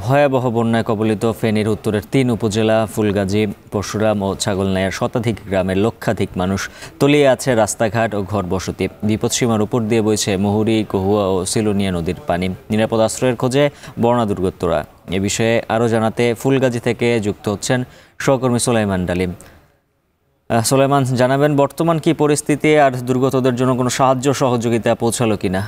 ভয়াবহ বন্যায় কবলিত ফেনীর উত্তরের ৩ উপজেলা ফুলগাজী, পরশুরাম ও ছাগলনাইয়ার শতাধিক গ্রামের লক্ষাধিক মানুষ তলিয়ে আছে রাস্তাঘাট ও ঘরবসতি। বিপদসীমার উপর দিয়ে বইছে মুহুরী, কহুয়া ও সিলুনিয়া নদীর পানি। নিরাপদ আশ্রয়ের খোঁজে বন্যা দুর্গতরা। এ বিষয়ে আরও জানাতে ফুলগাজী থেকে যুক্ত হচ্ছেন সহকর্মী সোলাইমান ডালিম। সোলাইমান, জানাবেন বর্তমান কি পরিস্থিতি আর দুর্গতদের জন্য কোনো সাহায্য সহযোগিতা পৌঁছালো কিনা?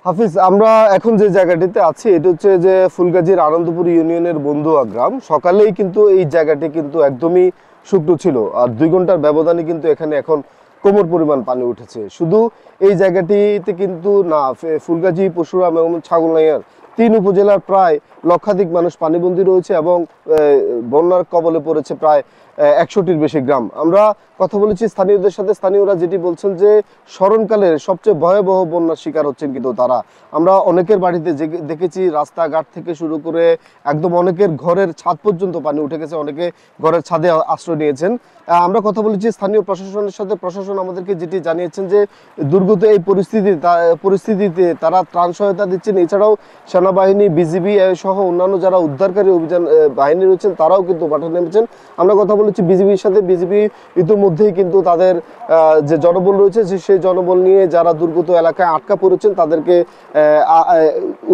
হাফিজ, আমরা এখন যে জায়গাটিতে আছি এটা হচ্ছে যে ফুলগাজীর আনন্দপুর ইউনিয়নের বন্ধুয়া গ্রাম। সকালেই কিন্তু এই জায়গাটি কিন্তু একদমই শুকনো ছিল, আর 2 ঘন্টার ব্যবধানে কিন্তু এখানে এখন কোমর পরিমাণ পানি উঠেছে। শুধু এই জায়গাটিতে কিন্তু না, ফুলগাজী, পরশুরাম এবং ছাগলনাইয়ার 3 উপজেলার প্রায় লক্ষাধিক মানুষ পানিবন্দী রয়েছে এবং বন্যার কবলে পড়েছে প্রায় 100টির বেশি গ্রাম। আমরা কথা বলেছি স্থানীয়দের সাথে, স্থানীয়রা যেটি বলছেন যে স্মরণকালের সবচেয়ে ভয়াবহ বন্যার শিকার হচ্ছেন কিন্তু তারা। আমরা অনেকের বাড়িতে দেখেছি রাস্তাঘাট থেকে শুরু করে একদম অনেকের ঘরের ছাদ পর্যন্ত পানি উঠে গেছে, অনেকে ঘরের ছাদে আশ্রয় নিয়েছেন। আমরা কথা বলেছি স্থানীয় প্রশাসনের সাথে। প্রশাসন আমাদেরকে যেটি জানিয়েছেন যে দুর্গত এই পরিস্থিতিতে তারা ত্রাণ সহায়তা দিচ্ছেন। এছাড়াও সেনাবাহিনী, বিজিবি সহ অন্যান্য যারা উদ্ধারকারী অভিযান বাহিনী রয়েছেন তারাও কিন্তু মাঠে নেমেছেন। আমরা কথা বলেছি বিজিবির সাথে। বিজিবি ইতিমধ্যেই কিন্তু তাদের যে জনবল রয়েছে সেই জনবল নিয়ে যারা দুর্গত এলাকায় আটকা পড়েছেন তাদেরকে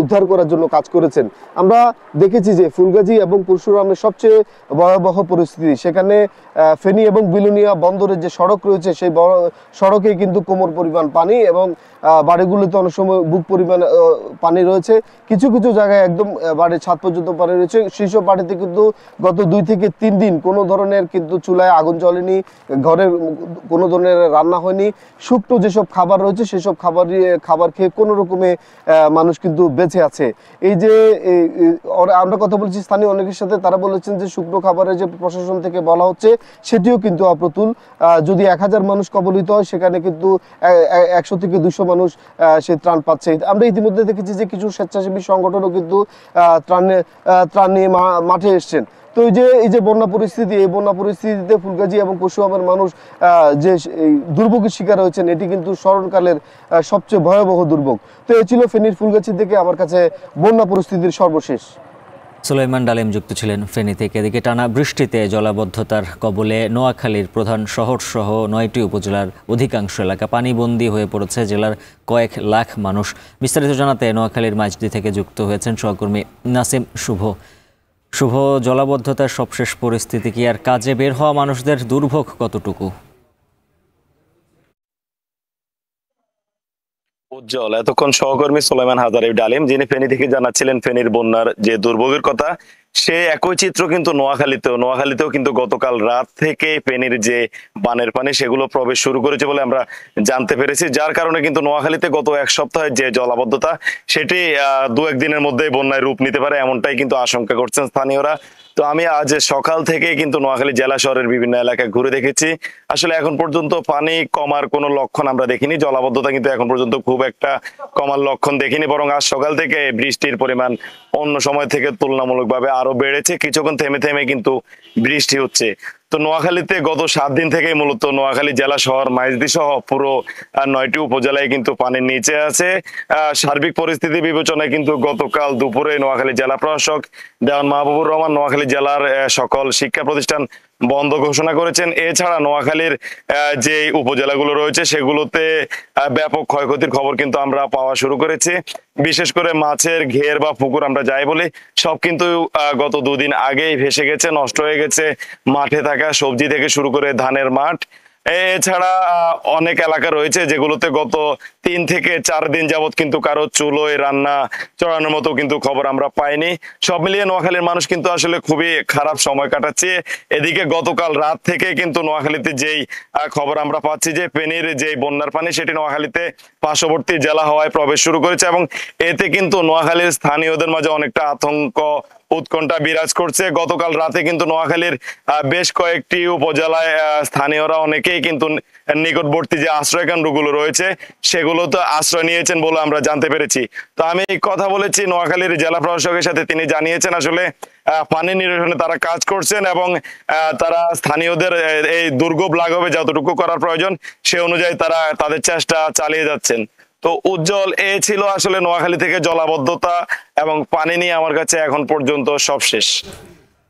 উদ্ধার করার জন্য কাজ করেছেন। আমরা দেখেছি যে ফুলগাজী এবং পরশুরামের সবচেয়ে ভয়াবহ পরিস্থিতি। সেখানে ফেনী এবং বিলোনিয়া বন্দরের যে সড়ক রয়েছে সেই সড়কে কিন্তু কোমর পরিমাণ পানি এবং বাড়িগুলোতে অনেক সময় বুক পরিমাণ পানি রয়েছে। কিছু কিছু জায়গায় একদম বাড়ির ছাদ পর্যন্ত পানি রয়েছে। শীর্ষ বাড়িতে কিন্তু গত 2 থেকে 3 দিন কোনো ধরনের কিন্তু চুলায় আগুন জ্বলেনি, ঘরের কোনো ধরনের রান্না হয়নি। শুকনো যেসব খাবার রয়েছে সেসব খাবার খেয়ে কোনো রকমে মানুষ কিন্তু বেঁচে আছে। এই যে আমরা কথা বলছি স্থানীয় অনেকের সাথে, তারা বলেছেন যে শুকনো খাবারের যে প্রশাসন থেকে বলা হচ্ছে সেটিও কিন্তু অপ্রতুল। যদি 1000 মানুষ কবলিত হয় সেখানে কিন্তু 100 থেকে 200 মানুষ সে ত্রাণ পাচ্ছে। আমরা ইতিমধ্যে দেখেছি যে কিছু স্বেচ্ছাসেবী সংগঠনও কিন্তু ত্রাণ নিয়ে মাঠে এসছেন। তো এই যে বন্যা পরিস্থিতি, এই বন্যা পরিস্থিতিতে ফুলগাজী এবং পরশুরামের মানুষ যে দুর্ভোগের শিকার হয়েছেন এটি কিন্তু স্মরণকালের সবচেয়ে ভয়াবহ দুর্ভোগ। তো এই ছিল ফেনীর ফুলগাজী থেকে আমার কাছে বন্যা পরিস্থিতির সর্বশেষ। সুলাইমান ডালিম যুক্ত ছিলেন ফেনী থেকে। এদিকে টানা বৃষ্টিতে জলাবদ্ধতার কবলে নোয়াখালীর প্রধান শহর সহ 9টি উপজেলার অধিকাংশ এলাকা পানিবন্দী হয়ে পড়েছে জেলার কয়েক লাখ মানুষ। বিস্তারিত জানাতে নোয়াখালীর মাইজদি থেকে যুক্ত হয়েছেন সহকর্মী নাসিম শুভ। শুভ, জলাবদ্ধতার সবশেষ পরিস্থিতি কি, আর কাজে বের হওয়া মানুষদের দুর্ভোগ কতটুকু? উজ্জ্বল, এতক্ষণ সহকর্মী সোলাইমান হাজারি ডালিম, যিনি ফেনী থেকে জানাচ্ছিলেন ফেনীর বন্যার যে দুর্ভোগের কথা, সে একই চিত্র কিন্তু নোয়াখালীতেও কিন্তু গতকাল রাত থেকে ফেনীর যে বানের পানি সেগুলো প্রবেশ শুরু করেছে বলে আমরা জানতে পেরেছি। যার কারণে কিন্তু নোয়াখালীতে গত 1 সপ্তাহের যে জলাবদ্ধতা সেটি 2-1 দিনের মধ্যেই বন্যায় রূপ নিতে পারে, এমনটাই কিন্তু আশঙ্কা করছেন স্থানীয়রা। তো আমি আজ সকাল থেকে কিন্তু নোয়াখালী জেলা শহরের বিভিন্ন এলাকায় ঘুরে দেখেছি। আসলে এখন পর্যন্ত পানি কমার কোনো লক্ষণ আমরা দেখিনি। জলাবদ্ধতা কিন্তু এখন পর্যন্ত খুব একটা কমার লক্ষণ দেখিনি, বরং আজ সকাল থেকে বৃষ্টির পরিমাণ অন্য সময় থেকে তুলনামূলকভাবে আরো বেড়েছে। কিছুক্ষণ থেমে থেমে কিন্তু বৃষ্টি হচ্ছে। তো নোয়াখালীতে গত 7 দিন থেকে মূলত নোয়াখালী জেলা শহর, মাইজদি সহ পুরো 9টি উপজেলায় কিন্তু পানির নিচে আছে। সার্বিক পরিস্থিতি বিবেচনায় কিন্তু গতকাল দুপুরে নোয়াখালী জেলা প্রশাসক দেওয়ান মাহবুবুর রহমান নোয়াখালী জেলার সকল শিক্ষা প্রতিষ্ঠান বন্ধ ঘোষণা করেছেন। এছাড়া নোয়াখালীর যে উপজেলাগুলো রয়েছে সেগুলোতে ব্যাপক ক্ষয়ক্ষতির খবর কিন্তু আমরা পাওয়া শুরু করেছি। বিশেষ করে মাছের ঘের বা পুকুর আমরা যাই বলি, সব কিন্তু গত 2 দিন আগেই ভেসে গেছে, নষ্ট হয়ে গেছে। মাঠে থাকা সবজি থেকে শুরু করে ধানের মাঠ, এছাড়া অনেক এলাকা রয়েছে যেগুলোতে গত 3 থেকে 4 দিন যাবত কিন্তু কারো চুলোয় রান্না চড়ানোর মতো কিন্তু খবর আমরা পাইনি। সব মিলিয়ে নোয়াখালীর মানুষ কিন্তু আসলে খুবই খারাপ সময় কাটাচ্ছে। এদিকে গতকাল রাত থেকে কিন্তু নোয়াখালীতে যেই খবর আমরা পাচ্ছি যে ফেনীর যে বন্যার পানি সেটি নোয়াখালীতে পার্শ্ববর্তী জেলা হওয়ায় প্রবেশ শুরু করেছে, এবং এতে কিন্তু নোয়াখালীর স্থানীয়দের মাঝে অনেকটা আতঙ্ক, উৎকণ্ঠা বিরাজ করছে। গতকাল রাতে কিন্তু নোয়াখালীর বেশ কয়েকটি উপজেলায় স্থানীয়রা অনেকেই কিন্তু নিকটবর্তী যে আশ্রয় কেন্দ্রগুলো রয়েছে সেগুলোতে আশ্রয় নিয়েছেন বলে আমরা জানতে পেরেছি। তো আমি কথা বলেছি নোয়াখালীর জেলা প্রশাসকের সাথে, তিনি জানিয়েছেন আসলে পানি নিরসনে তারা কাজ করছেন এবং তারা স্থানীয়দের এই দুর্ভোগ লাঘবে যতটুকু করার প্রয়োজন সে অনুযায়ী তারা তাদের চেষ্টা চালিয়ে যাচ্ছেন। তো উজ্জ্বল, এ ছিল আসলে নোয়াখালী থেকে জলাবদ্ধতা এবং পানি নিয়ে আমার কাছে এখন পর্যন্ত সব শেষ।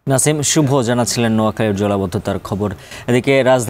নাসিম শুভ জানাচ্ছিলেন নোয়াখালীর জলাবদ্ধতার খবর। এদিকে